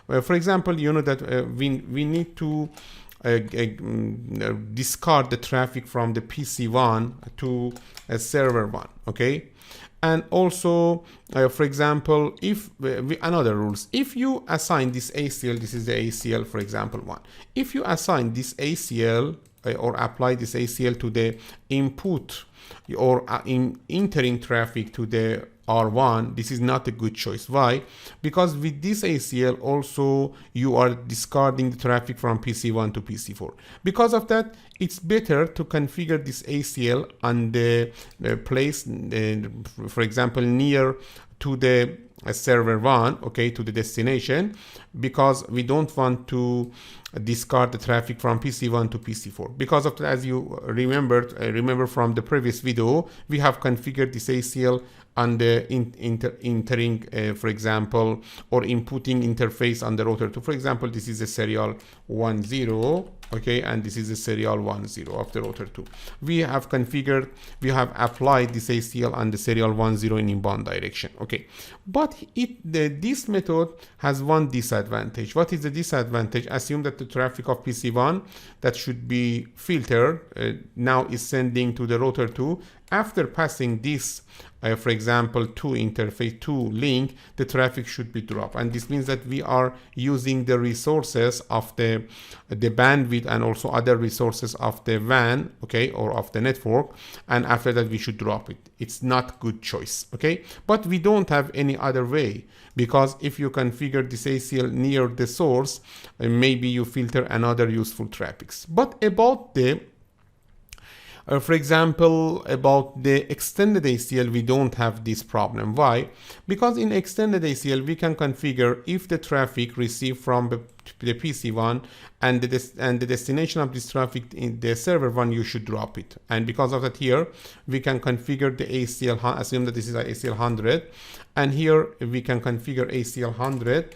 For example, you know that we need to discard the traffic from the PC1 to server 1, okay? And also, for example, if another rules, if you assign this ACL, this is the ACL, for example, 1. If you assign this ACL or apply this ACL to the input or in entering traffic to the R1, this is not a good choice. Why? Because with this ACL also you are discarding the traffic from PC1 to PC4. Because of that, it's better to configure this ACL on the place, for example, near to the server 1, okay, to the destination, because we don't want to discard the traffic from PC1 to PC4. Because of that, as you remember from the previous video, we have configured this ACL on the entering, for example, or inputting interface on the router 2. For example, this is a serial 10, okay, and this is a serial 10 of the router 2. We have configured, we have applied this ACL on the serial 10 in inbound direction, okay. But this method has one disadvantage. What is the disadvantage? Assume that the traffic of PC1 that should be filtered now is sending to the router 2. After passing this, for example, to interface to link, the traffic should be dropped, and this means that we are using the resources of the bandwidth and also other resources of the WAN, okay, or of the network, and after that we should drop it. It's not good choice, okay. But we don't have any other way, because if you configure this ACL near the source, maybe you filter another useful traffics. But about the for example, about the extended ACL, we don't have this problem. Why? Because in extended ACL, we can configure if the traffic received from the PC1 and the destination of this traffic in the server 1, you should drop it. And because of that, here we can configure the ACL, assume that this is ACL 100, and here we can configure ACL 100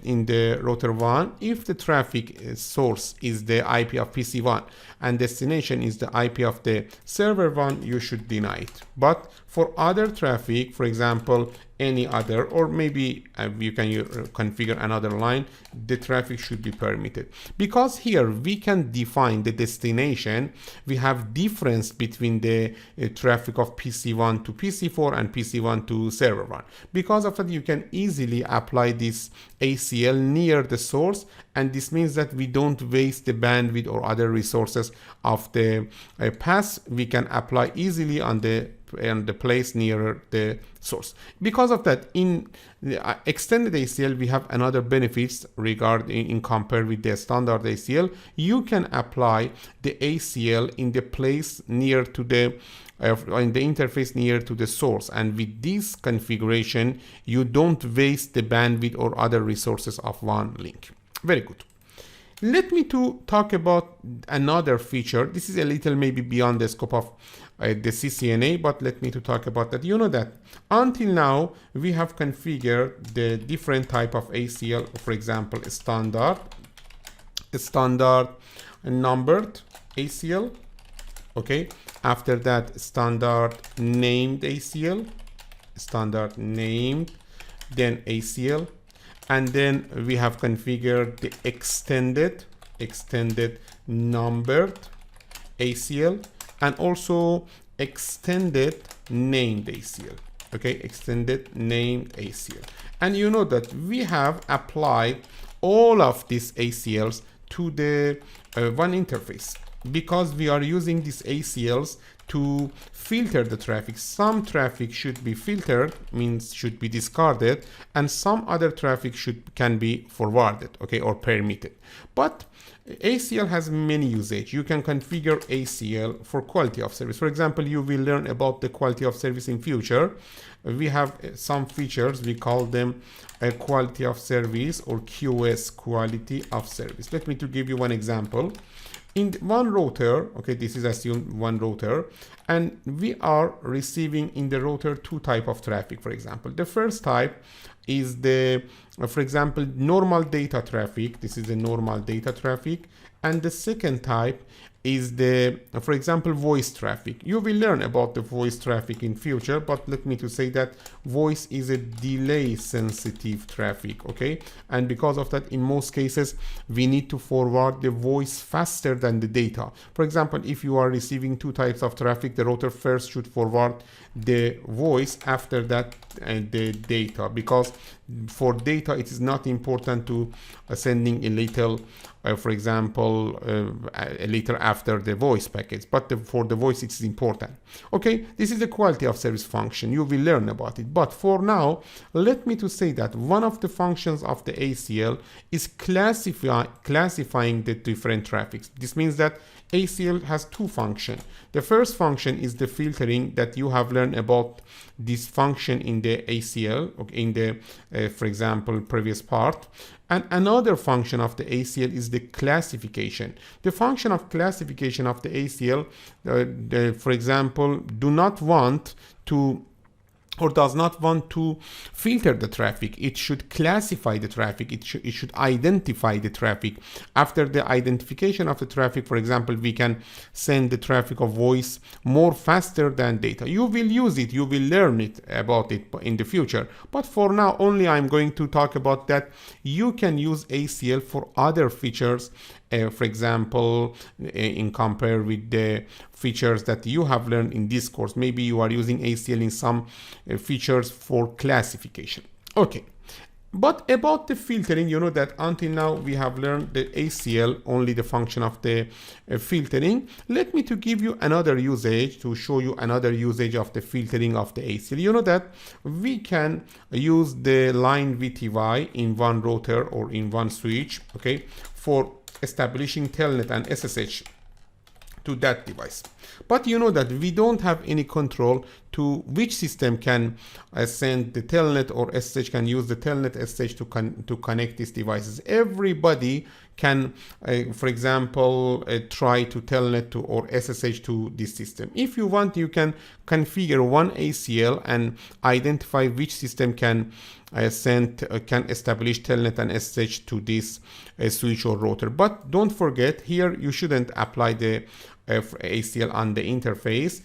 in the router 1. If the traffic source is the IP of PC1 and destination is the IP of the server 1, you should deny it. But for other traffic, for example, any other, or maybe you can configure another line, the traffic should be permitted. Because here we can define the destination, we have difference between the traffic of PC1 to PC4 and PC1 to server 1. Because of that, you can easily apply this ACL near the source, and this means that we don't waste the bandwidth or other resources of the path. We can apply easily on the place nearer the source. Because of that, in the extended ACL, we have another benefits regarding in compared with the standard ACL. You can apply the ACL in the place near to the in the interface near to the source, and with this configuration you don't waste the bandwidth or other resources of one link. Very good. Let me to talk about another feature. This is a little maybe beyond the scope of the CCNA, but let me to talk about that. You know that until now we have configured the different type of ACL, for example, standard numbered ACL, okay. After that, standard named ACL, standard named, then ACL, and then we have configured the extended numbered ACL, and also extended named ACL, okay, extended named ACL. And you know that we have applied all of these ACLs to the one interface, because we are using these ACLs to filter the traffic. Some traffic should be filtered, means should be discarded, and some other traffic can be forwarded, okay, or permitted. But ACL has many usage. You can configure ACL for quality of service. For example, you will learn about the quality of service in future. We have some features, we call them a quality of service, or QS, quality of service. Let me to give you one example. In one router, okay, this is assumed one router, and we are receiving in the router two type of traffic. For example, the first type is the, for example, normal data traffic. This is the normal data traffic. And the second type is the, for example, voice traffic. You will learn about the voice traffic in future, but let me to say that voice is a delay sensitive traffic, okay? And because of that, in most cases, we need to forward the voice faster than the data. For example, if you are receiving two types of traffic, the router first should forward the voice, after that the data, because for data it is not important to sending a little for example a little after the voice packets, but for the voice it is important. Okay, this is the quality of service function. You will learn about it, but for now let me to say that one of the functions of the ACL is classifying the different traffics. This means that ACL has two functions. The first function is the filtering, that you have learned about this function in the ACL, in the, for example, previous part. And another function of the ACL is the classification. The function of classification of the ACL, for example, do not want to or does not want to filter the traffic. It should classify the traffic. It should identify the traffic. After the identification of the traffic, for example, we can send the traffic of voice more faster than data. You will use it, you will learn it about it in the future. But for now, only I'm going to talk about that you can use ACL for other features. For example, in compare with the features that you have learned in this course. Maybe you are using ACL in some features for classification. Okay, but about the filtering, you know that until now we have learned the ACL, only the function of the filtering. Let me to give you another usage, to show you another usage of the filtering of the ACL. You know that we can use the line VTY in one router or in one switch, okay, for establishing telnet and SSH to that device. But you know that we don't have any control to which system can send the telnet, or SSH can use the telnet SSH to connect these devices. Everybody can, for example, try to telnet to or SSH to this system. If you want, you can configure one ACL and identify which system can can establish telnet and SSH to this switch or router. But don't forget, here you shouldn't apply the ACL on the interface.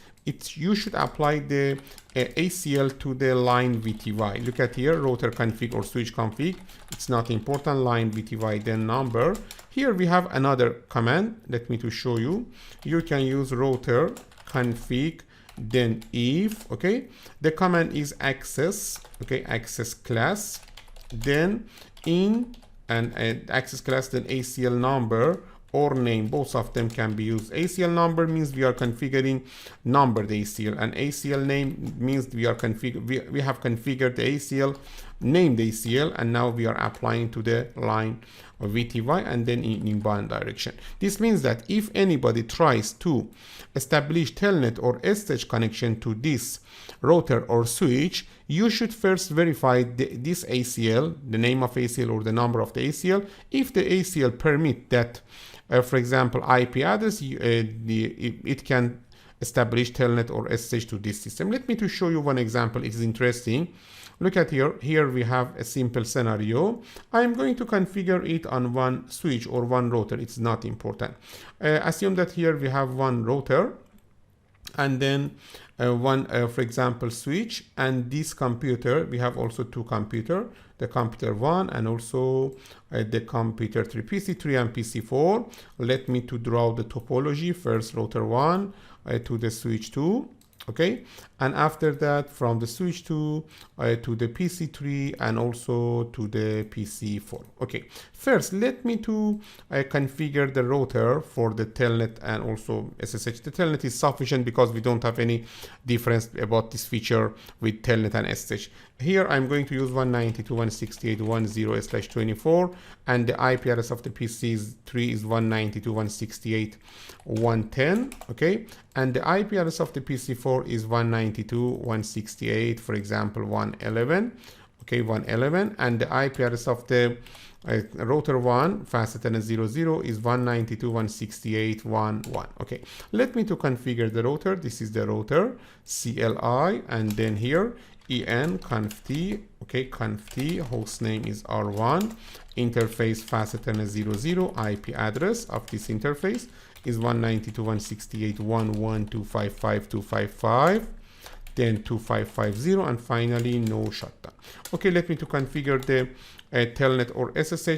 You should apply the ACL to the line VTY. Look at here, router config or switch config. It's not important, line VTY then number. Here we have another command. Let me to show you. You can use router config then if, okay, the command is access, okay, access class, then in and access class, then ACL number or name, both of them can be used. ACL number means we are configuring numbered ACL, and ACL name means we have configured the ACL, named ACL, and now we are applying to the line of VTY and then in inbound direction. This means that if anybody tries to establish telnet or SSH connection to this router or switch, you should first verify this ACL, the name of ACL or the number of the ACL. If the ACL permit that, for example, IP address, it can establish telnet or SSH to this system. Let me to show you one example. It is interesting. Look at here. Here we have a simple scenario. I'm going to configure it on one switch or one router. It's not important. Assume that here we have one router and then one, for example, switch, and this computer, we have also two computers, the computer 1 and also the computer 3, PC3 and PC4. Let me to draw the topology. First router 1 to the switch 2. Okay, and after that from the switch to the PC3 and also to the PC4. Okay, first let me to configure the router for the telnet and also SSH. The telnet is sufficient because we don't have any difference about this feature with telnet and SSH. Here I'm going to use 192.168.10/24, and the IP address of the PC3 is 192.168.110. Okay, and the IP address of the PC4 is 192.168, for example, 111. Okay, 111, and the IP address of the router 1 fast Ethernet 00 is 192.168.1.1. Okay, let me to configure the router. This is the router CLI, and then here en conft, okay, conft, host name is R1, interface fast Ethernet 00, IP address of this interface is 192.168.11255.255, then 2550, and finally no shutdown. Okay, let me to configure the telnet or SSH.